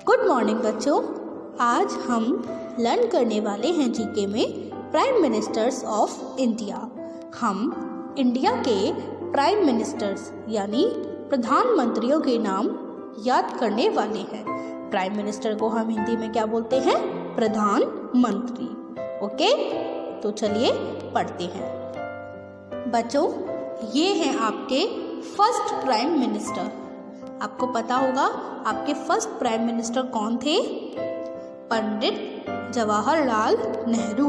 Good morning बच्चों। आज हम लर्न करने वाले हैं जीके में प्राइम मिनिस्टर्स ऑफ इंडिया। हम इंडिया के प्राइम मिनिस्टर्स यानी प्रधानमंत्रियों के नाम याद करने वाले हैं। प्राइम मिनिस्टर को हम हिंदी में क्या बोलते हैं? प्रधानमंत्री। ओके, तो चलिए पढ़ते हैं। बच्चों, ये हैं आपके फर्स्ट प्राइम मिनिस्टर। आपको पता होगा आपके फर्स्ट प्राइम मिनिस्टर कौन थे? पंडित जवाहरलाल नेहरू।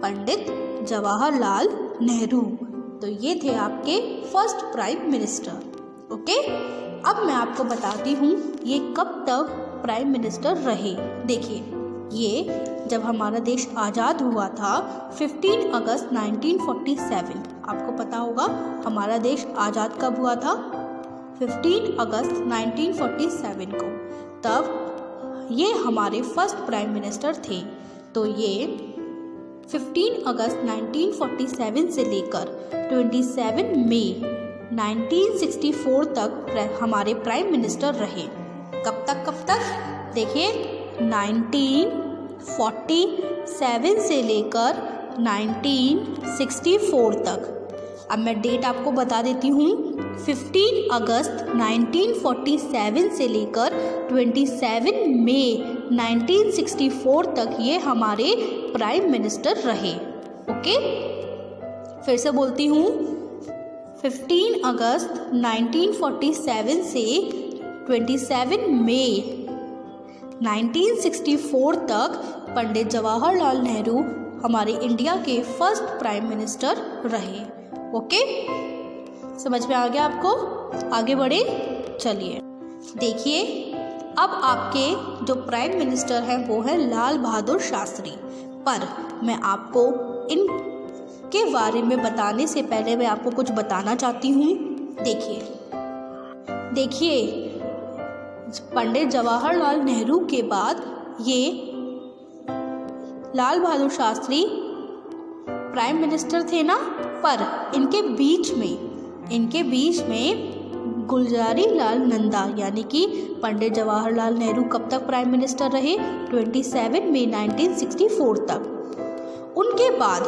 पंडित जवाहरलाल नेहरू, तो ये थे आपके फर्स्ट प्राइम मिनिस्टर। ओके, अब मैं आपको बताती हूँ ये कब तक प्राइम मिनिस्टर रहे। देखिए, ये जब हमारा देश आज़ाद हुआ था 15 अगस्त 1947। आपको पता होगा हमारा देश आज़ाद कब हुआ था? 15 अगस्त 1947 को। तब ये हमारे फर्स्ट प्राइम मिनिस्टर थे। तो ये 15 अगस्त 1947 से लेकर 27 मई 1964 तक हमारे प्राइम मिनिस्टर रहे। कब तक? देखिए, 1947 से लेकर 1964 तक। अब मैं डेट आपको बता देती हूँ। 15 अगस्त 1947 से लेकर 27 मई 1964 तक ये हमारे प्राइम मिनिस्टर रहे। ओके, फिर से बोलती हूँ। 15 अगस्त 1947 से 27 मई 1964 तक पंडित जवाहरलाल नेहरू हमारे इंडिया के फर्स्ट प्राइम मिनिस्टर रहे। ओके, समझ में आ गया आपको? आगे बढ़े, चलिए। देखिए, अब आपके जो प्राइम मिनिस्टर हैं वो है लाल बहादुर शास्त्री। पर मैं आपको इनके बारे में बताने से पहले मैं आपको कुछ बताना चाहती हूँ। देखिए, पंडित जवाहरलाल नेहरू के बाद ये लाल बहादुर शास्त्री प्राइम मिनिस्टर थे ना, पर इनके बीच में गुलजारी लाल नंदा यानी कि पंडित जवाहरलाल नेहरू कब तक प्राइम मिनिस्टर रहे? 27 मई 1964 तक। उनके बाद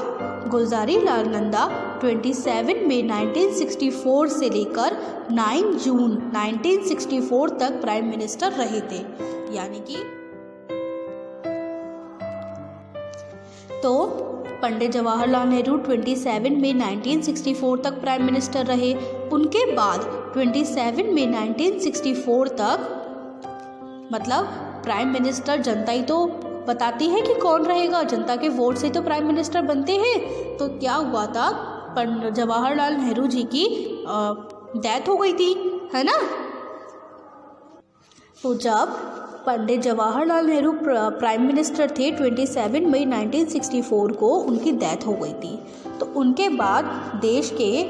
गुलजारी लाल नंदा 27 मई 1964 से लेकर 9 जून 1964 तक प्राइम मिनिस्टर रहे थे। यानी कि तो पंडित जवाहरलाल नेहरू 27 मई 1964 तक प्राइम मिनिस्टर रहे। उनके बाद 27 मई 1964 तक, मतलब प्राइम मिनिस्टर जनता ही तो बताती है कि कौन रहेगा, जनता के वोट से तो प्राइम मिनिस्टर बनते हैं। तो क्या हुआ था, पंडित जवाहरलाल नेहरू जी की डेथ हो गई थी, है ना। तो जब पंडित जवाहरलाल नेहरू प्राइम मिनिस्टर थे 27 मई 1964 को उनकी डेथ हो गई थी। तो उनके बाद देश के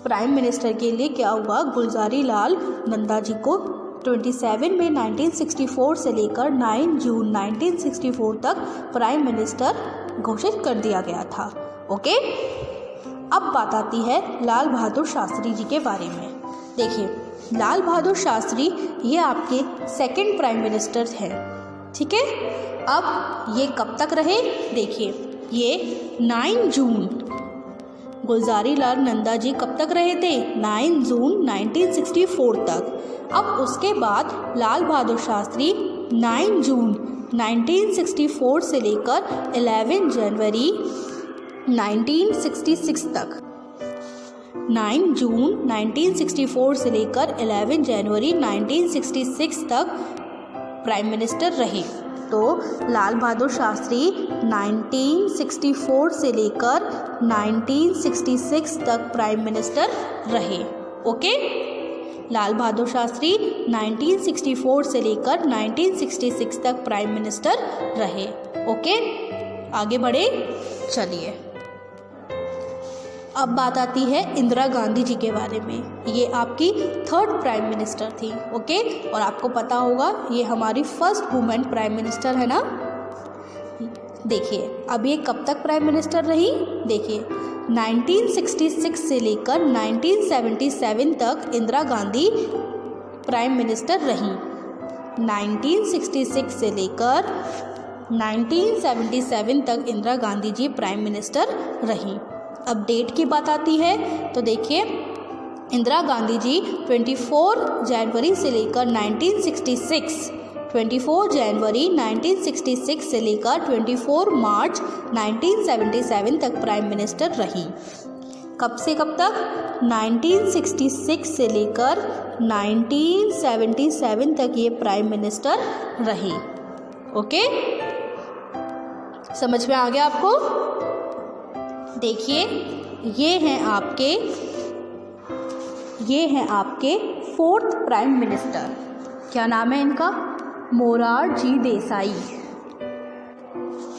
प्राइम मिनिस्टर के लिए क्या हुआ, गुलजारी लाल नंदा जी को 27 मई 1964 से लेकर 9 जून 1964 तक प्राइम मिनिस्टर घोषित कर दिया गया था। ओके, अब बात आती है लाल बहादुर शास्त्री जी के बारे में। देखिए, लाल बहादुर शास्त्री ये आपके सेकंड प्राइम मिनिस्टर हैं। ठीक है, अब ये कब तक रहे? देखिए, ये 9 जून, गुलजारी लाल नंदा जी कब तक रहे थे? 9 जून 1964 तक। अब उसके बाद लाल बहादुर शास्त्री 9 जून 1964 से लेकर 11 जनवरी 1966 तक। 9 जून 1964 से लेकर 11 जनवरी 1966 तक प्राइम मिनिस्टर रहे। तो लाल बहादुर शास्त्री 1964 से लेकर 1966 तक प्राइम मिनिस्टर रहे। ओके, लाल बहादुर शास्त्री 1964 से लेकर 1966 तक प्राइम मिनिस्टर रहे। ओके, आगे बढ़े, चलिए। अब बात आती है इंदिरा गांधी जी के बारे में। ये आपकी थर्ड प्राइम मिनिस्टर थी। ओके, और आपको पता होगा ये हमारी फर्स्ट वुमेन प्राइम मिनिस्टर है ना। देखिए, अब ये कब तक प्राइम मिनिस्टर रही? देखिए, 1966 से लेकर 1977 तक इंदिरा गांधी प्राइम मिनिस्टर रहीं। 1966 से लेकर 1977 तक इंदिरा गांधी जी प्राइम मिनिस्टर रहीं। अब डेट की बात आती है तो देखिए, इंदिरा गांधी जी 24 जनवरी से लेकर 24 जनवरी 1966 से लेकर 24 मार्च 1977 तक प्राइम मिनिस्टर रही। कब से कब तक? 1966 से लेकर 1977 तक ये प्राइम मिनिस्टर रही। ओके, समझ में आ गया आपको? देखिए, ये हैं आपके फोर्थ प्राइम मिनिस्टर। क्या नाम है इनका? मोरारजी देसाई।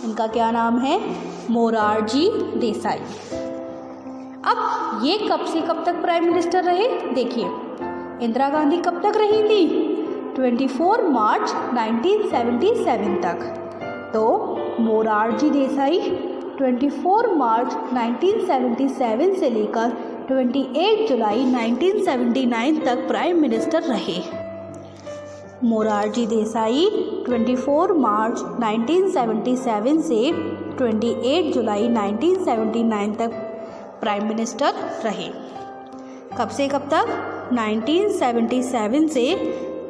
इनका क्या नाम है? मोरारजी देसाई। अब ये कब से कब तक प्राइम मिनिस्टर रहे? देखिए, इंदिरा गांधी कब तक रही थी? 24 मार्च 1977 तक। तो मोरारजी देसाई 24 मार्च 1977 से लेकर 28 जुलाई 1979 तक प्राइम मिनिस्टर रहे। मोरारजी देसाई 24 मार्च 1977 से 28 जुलाई 1979 तक प्राइम मिनिस्टर रहे। कब से कब तक? 1977 से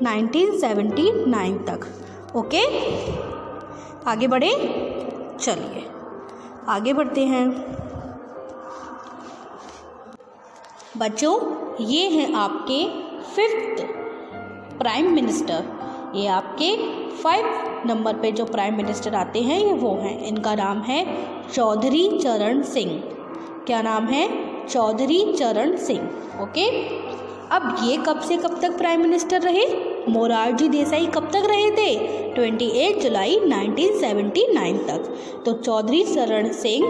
1979 तक। ओके, आगे बढ़े? चलिए आगे बढ़ते हैं। बच्चों, ये हैं आपके फिफ्थ प्राइम मिनिस्टर। ये आपके 5 नंबर पे जो प्राइम मिनिस्टर आते हैं ये वो हैं। इनका नाम है चौधरी चरण सिंह। क्या नाम है? चौधरी चरण सिंह। ओके, अब ये कब से कब तक प्राइम मिनिस्टर रहे? मोरारजी देसाई कब तक रहे थे? 28 जुलाई 1979 तक। तो चौधरी चरण सिंह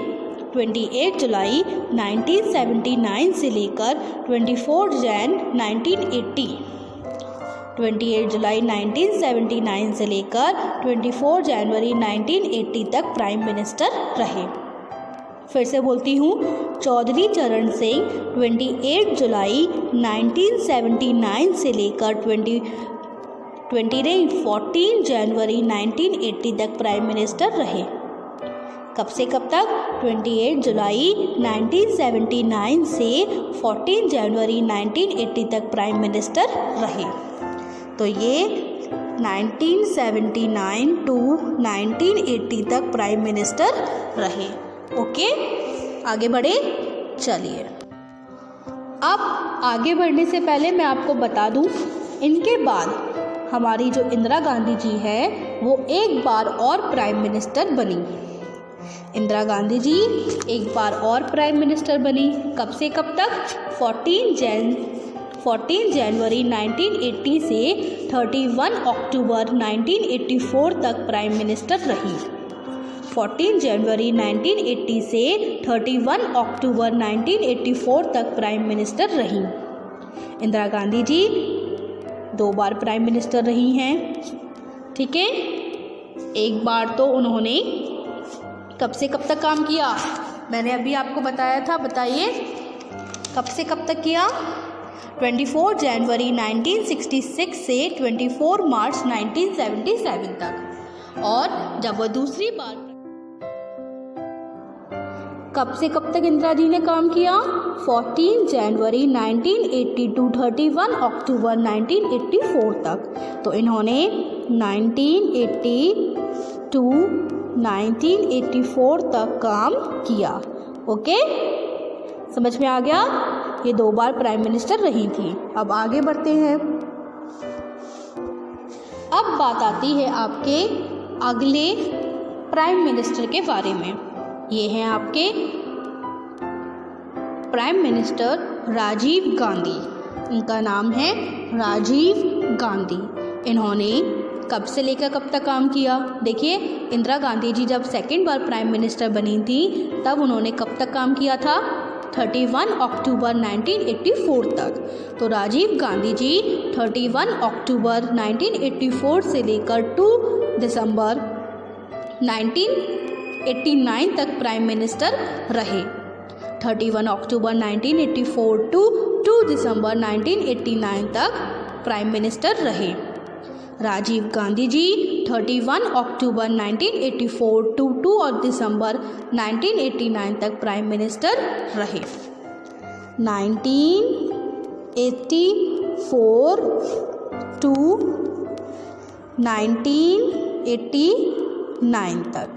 28 जुलाई 1979 से लेकर 28 जुलाई 1979 से लेकर 24 जनवरी 1980 तक प्राइम मिनिस्टर रहे। फिर से बोलती हूँ, चौधरी चरण सिंह 28 जुलाई 1979 से लेकर 14 जनवरी 1980 तक प्राइम मिनिस्टर रहे। कब से कब तक? 28 जुलाई 1979 से 14 जनवरी 1980 तक प्राइम मिनिस्टर रहे। तो ये 1979 टू 1980 तक प्राइम मिनिस्टर रहे। ओके, आगे बढ़े? चलिए, अब आगे बढ़ने से पहले मैं आपको बता दूं, इनके बाद हमारी जो इंदिरा गांधी जी है वो एक बार और प्राइम मिनिस्टर बनी। इंदिरा गांधी जी एक बार और प्राइम मिनिस्टर बनी। कब से कब तक? 14 जनवरी 1980 से 31 अक्टूबर 1984 तक प्राइम मिनिस्टर रही। 14 जनवरी 1980 से 31 अक्टूबर 1984 तक प्राइम मिनिस्टर रही। इंदिरा गांधी जी 2 बार प्राइम मिनिस्टर रही हैं। ठीक है, एक बार तो उन्होंने कब से कब तक काम किया? मैंने अभी आपको बताया था, बताइए कब से कब तक किया? 24 जनवरी 1966 से 24 मार्च 1977 तक। और जब वह दूसरी बार कब से कब तक इंदिरा जी ने काम किया? 14 जनवरी 1980 टू 31 अक्टूबर 1984 तक। तो इन्होंने 1980 टू 1984 तक काम किया। ओके, समझ में आ गया? ये 2 बार प्राइम मिनिस्टर रही थी। अब आगे बढ़ते हैं। अब बात आती है आपके अगले प्राइम मिनिस्टर के बारे में। ये हैं आपके प्राइम मिनिस्टर राजीव गांधी। इनका नाम है राजीव गांधी। इन्होंने कब से लेकर कब तक काम किया? देखिए, इंदिरा गांधी जी जब सेकेंड बार प्राइम मिनिस्टर बनी थी तब उन्होंने कब तक काम किया था? 31 अक्टूबर 1984 तक। तो राजीव गांधी जी 31 अक्टूबर 1984 से लेकर 2 दिसंबर 1989 तक प्राइम मिनिस्टर रहे। 31 अक्टूबर 1984 टू 2 दिसंबर 1989 तक प्राइम मिनिस्टर रहे। राजीव गांधी जी 31 अक्टूबर 1984 टू 2 दिसंबर 1989 तक प्राइम मिनिस्टर रहे। 1984 टू 1989 तक।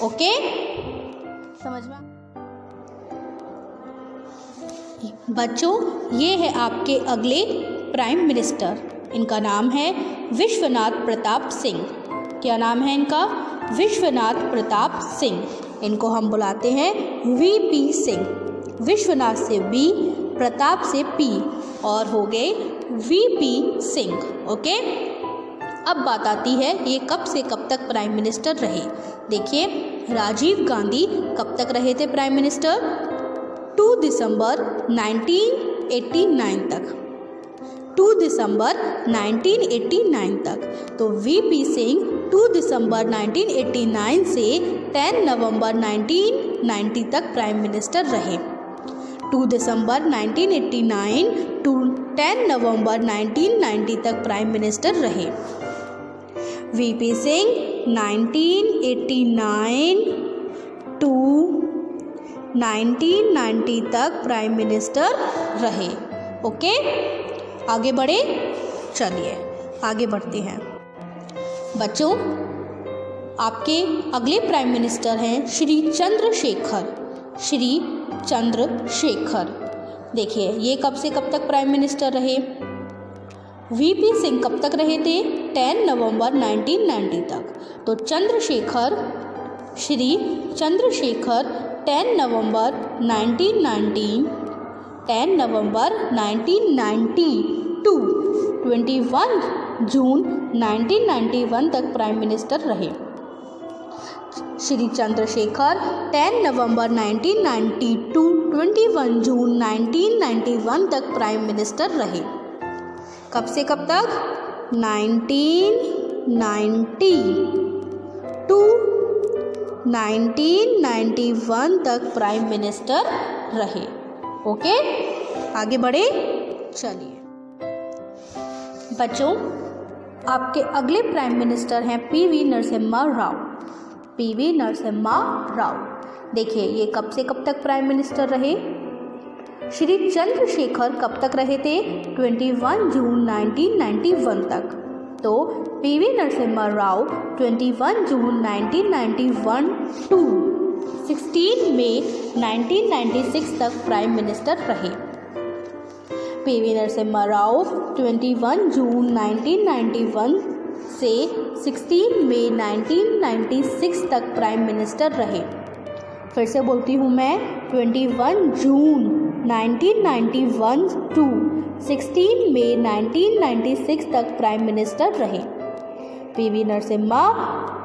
ओके, समझ में? बच्चों, ये है आपके अगले प्राइम मिनिस्टर। इनका नाम है विश्वनाथ प्रताप सिंह। क्या नाम है इनका? विश्वनाथ प्रताप सिंह। इनको हम बुलाते हैं वीपी सिंह। विश्वनाथ से बी, प्रताप से पी और हो गए वीपी सिंह। ओके, अब बात आती है ये कब से कब तक प्राइम मिनिस्टर रहे। देखिए, राजीव गांधी कब तक रहे थे प्राइम मिनिस्टर? 2 दिसंबर 1989 तक। 2 दिसंबर 1989 तक। तो वीपी सिंह 2 दिसंबर 1989 से 10 नवंबर 1990 तक प्राइम मिनिस्टर रहे। 2 दिसंबर 1989 टू 10 नवंबर 1990 तक प्राइम मिनिस्टर रहे। वीपी सिंह 1989 टू 1990 तक प्राइम मिनिस्टर रहे। ओके, आगे बढ़े, चलिए आगे बढ़ते हैं। बच्चों, आपके अगले प्राइम मिनिस्टर हैं श्री चंद्रशेखर। श्री चंद्रशेखर। देखिए, ये कब से कब तक प्राइम मिनिस्टर रहे? वीपी सिंह कब तक रहे थे? 10 नवंबर 1990 तक। तो चंद्रशेखर, श्री चंद्रशेखर 10 नवंबर 1990, 10 नवंबर 1990 टू 21 जून 1991 तक प्राइम मिनिस्टर रहे। श्री चंद्रशेखर 10 नवंबर 1990 टू 21 जून 1991 तक प्राइम मिनिस्टर रहे। कब से कब तक? 1990 टू 1991 तक प्राइम मिनिस्टर रहे। ओके, आगे बढ़े, चलिए। बच्चों, आपके अगले प्राइम मिनिस्टर हैं पीवी नरसिम्हा राव। पीवी नरसिम्हा राव। देखिए, ये कब से कब तक प्राइम मिनिस्टर रहे? श्री चंद्रशेखर कब तक रहे थे? 21 जून 1991 तक। तो PV Narasimha Rao 21 June 1991 to 16 मई 1996 तक प्राइम मिनिस्टर रहे। पीवी नरसिम्हा राव 21 जून 1991 से 16 मई 1996 तक प्राइम मिनिस्टर रहे। फिर से बोलती हूँ मैं, 21 जून 1991 टू 16 मई 1996 तक प्राइम मिनिस्टर रहे। पीवी नरसिम्हा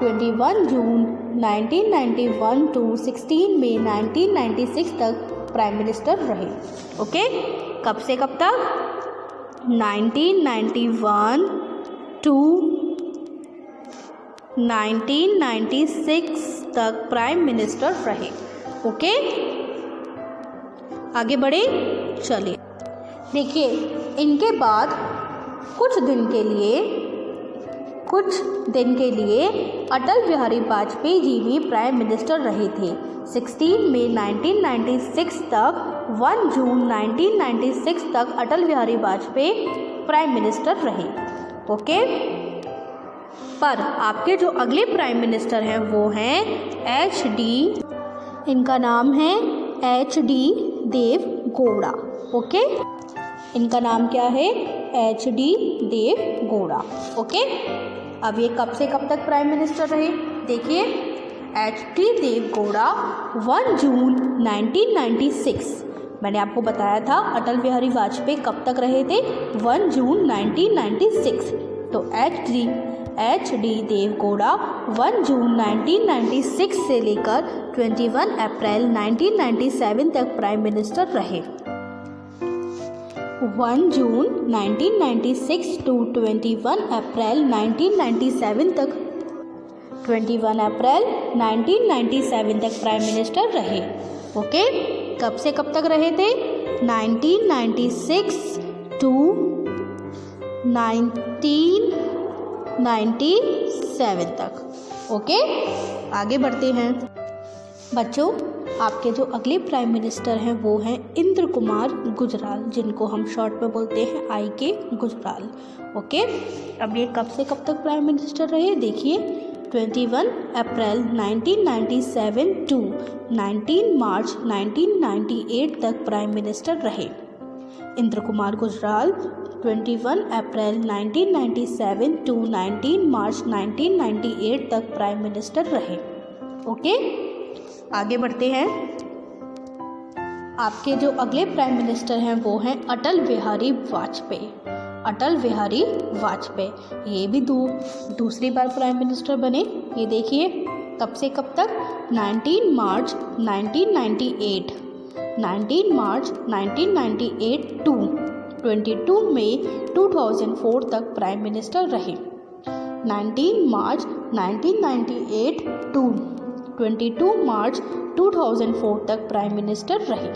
21 जून 1991 टू 16 मई 1996 तक प्राइम मिनिस्टर रहे। ओके, कब से कब तक? 1991 टू 1996 तक प्राइम मिनिस्टर रहे। ओके, आगे बढ़े, चलिए। देखिए, इनके बाद कुछ दिन के लिए अटल बिहारी वाजपेयी जी भी प्राइम मिनिस्टर रहे थे। 16 मई 1996 तक 1 जून 1996 तक अटल बिहारी वाजपेयी प्राइम मिनिस्टर रहे। ओके, पर आपके जो अगले प्राइम मिनिस्टर हैं वो हैं एच.डी. इनका नाम है एच.डी. देवगौड़ा। ओके, इनका नाम क्या है? एच.डी. देवगौड़ा। ओके, अब ये कब से कब तक प्राइम मिनिस्टर रहे? देखिए, एच.डी. देवगौड़ा 1 जून 1996। मैंने आपको बताया था अटल बिहारी वाजपेयी कब तक रहे थे? 1 जून 1996। तो एच.डी. देवगौड़ा 1 जून 1996 से लेकर 21 अप्रैल 1997 तक प्राइम मिनिस्टर रहे। 1 जून 1996 टू 21 अप्रैल 1997 तक 21 अप्रैल 1997 तक प्राइम मिनिस्टर रहे। ओके, कब से कब तक रहे थे? 1996 टू 1997 97 तक। ओके, आगे बढ़ते हैं बच्चों। आपके जो अगले प्राइम मिनिस्टर हैं वो हैं इंद्र कुमार गुजराल, जिनको हम शॉर्ट में बोलते हैं IK गुजराल। ओके, अब ये कब से कब तक प्राइम मिनिस्टर रहे देखिए, 21 अप्रैल 1997 टू 19 मार्च 1998 तक प्राइम मिनिस्टर रहे। इंद्र कुमार गुजराल 21 अप्रैल 1997 टू 19 मार्च 1998 तक प्राइम मिनिस्टर रहे। ओके, आगे बढ़ते हैं। आपके जो अगले प्राइम मिनिस्टर हैं वो हैं अटल बिहारी वाजपेयी। अटल बिहारी वाजपेयी ये भी दूसरी बार प्राइम मिनिस्टर बने। ये देखिए कब से कब तक, 19 मार्च 1998, 19 मार्च 1998 टू 22 मई 2004 तक प्राइम मिनिस्टर रहे। 19 मार्च 1998 टू 22 मार्च 2004 तक प्राइम मिनिस्टर रहे।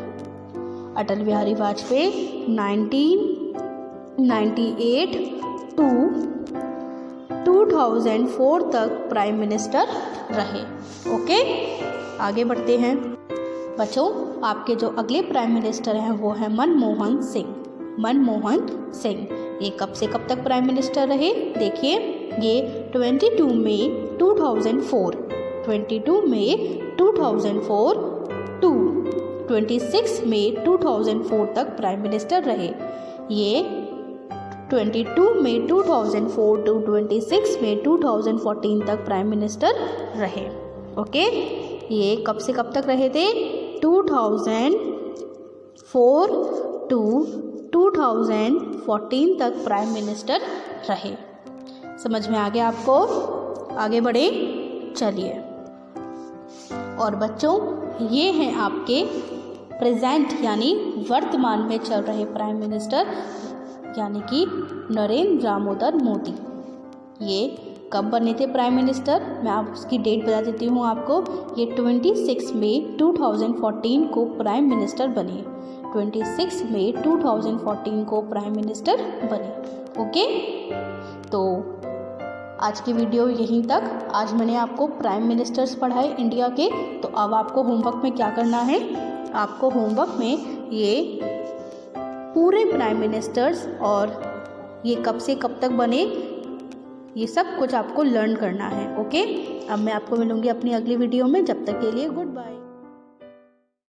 अटल बिहारी वाजपेयी 1998 टू 2004 तक प्राइम मिनिस्टर रहे। ओके, आगे बढ़ते हैं बच्चों। आपके जो अगले प्राइम मिनिस्टर हैं वो हैं मनमोहन सिंह। मनमोहन सिंह ये कब से कब तक प्राइम मिनिस्टर रहे देखिए, ये 22 मई 2004, 22 मई 2004 टू 26 मई 2004 तक प्राइम मिनिस्टर रहे। ये 22 मई 2004 टू 26 मई 2014 तक प्राइम मिनिस्टर रहे। ओके, ये कब से कब तक रहे थे, 2004 टू 2014 तक प्राइम मिनिस्टर रहे। समझ में आ गया आपको? आगे बढ़े चलिए। और बच्चों ये हैं आपके प्रेजेंट यानी वर्तमान में चल रहे प्राइम मिनिस्टर, यानी कि नरेंद्र दामोदर मोदी। ये कब बने थे प्राइम मिनिस्टर, मैं आप उसकी डेट बता देती हूँ आपको। ये 26 मई 2014 को प्राइम मिनिस्टर बने। 26 मई 2014 को प्राइम मिनिस्टर बने। ओके, तो आज की वीडियो यहीं तक। आज मैंने आपको प्राइम मिनिस्टर्स पढ़ाए इंडिया के। तो अब आपको होमवर्क में क्या करना है, आपको होमवर्क में ये पूरे प्राइम मिनिस्टर्स और ये कब से कब तक बने, ये सब कुछ आपको लर्न करना है। ओके, अब मैं आपको मिलूँगी अपनी अगली वीडियो में। जब तक के लिए गुड बाय।